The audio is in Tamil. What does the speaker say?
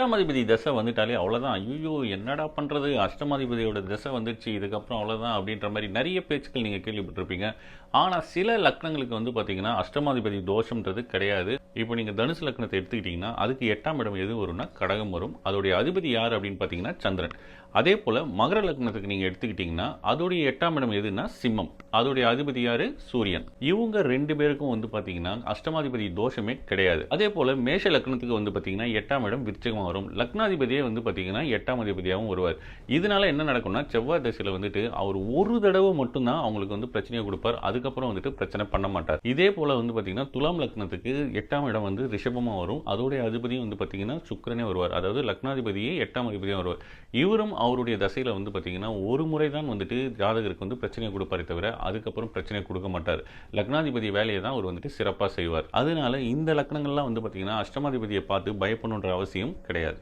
அஷ்டமாதிபதி தசை வந்துட்டாலே அவ்வளோதான். ஐய்யய்யோ! என்னடா பண்றது? அஷ்டமாதிபதியோட தசை வந்துடுச்சு. இதுக்கப்புறம் அவ்வளோதான் அப்படின்ற மாரி நெறைய பேச்சுக்கள் நீங்க கேள்விப்பட்டிருப்பீங்க. ஆனா, சில லக்னங்களுக்கு வந்து பார்த்தீங்கன்னா, அஷ்டமாதிபதி தோஷம்ன்றது கிடையாது. இப்போ நீங்க தனுசு லக்னத்த எடுத்துக்கிட்டீங்கன்னா, அதுக்கு 8ஆம் இடம் எது வரும்னா, கடகம் வரும். அதோடைய அதிபதி யார் அப்படின்னு பார்த்தீங்கன்னா, சந்திரன். அதேபோல மகர லக்னத்துக்கு நீங்க எடுத்துக்கிட்டீங்கன்னா, அதோடைய 8ஆம் இடம் எதுன்னா, சிம்மம். அதோடைய அதிபதி யாரு? சூரியன். இவங்க 2 பேருக்கும் வந்து பார்த்தீங்கன்னா, அஷ்டமாதிபதி தோஷமே கிடையாது. அதேபோல மேஷ லக்னத்துக்கு வந்து பார்த்தீங்கன்னா, 8ஆம் இடம் விருச்சிகம் வரும். லக்னாதிபதியே வந்து பார்த்தீங்கன்னா 8ஆம் அதிபதியாகவும் வருவார். இதனால என்ன நடக்கும்னா, செவ்வாய் திசையில வந்துட்டு அவர் ஒரு தடவை மட்டும் தான் அவங்களுக்கு வந்து பிரச்சனையை கொடுப்பார். அதுக்கப்புறம் வந்துட்டு பிரச்சனை பண்ண மாட்டார். இதே போல வந்து பார்த்தீங்கன்னா, துலாம் லக்னத்துக்கு 8ஆம் இடம் வந்து ரிஷபமா வரும். அதோடைய அதிபதியும் வந்து பார்த்தீங்கன்னா சுக்கிரனே வருவார். அதாவது லக்னாதிபதியே 8ஆம் அதிபதியும் வருவார். இவரும் அவருடைய தசையில வந்து பார்த்தீங்கன்னா, ஒரு முறை தான் வந்துட்டு ஜாதகருக்கு வந்து பிரச்சனையை கொடுப்பாரே தவிர, அதுக்கப்புறம் பிரச்சனையை கொடுக்க மாட்டார். லக்னாதிபதி வேலையை தான் அவர் வந்துட்டு சிறப்பா செய்வார். அதனால இந்த லக்னங்கள்லாம் வந்து பார்த்தீங்கன்னா, அஷ்டமாதிபதியை பார்த்து பயப்படணுன்ற அவசியம் கிடையாது.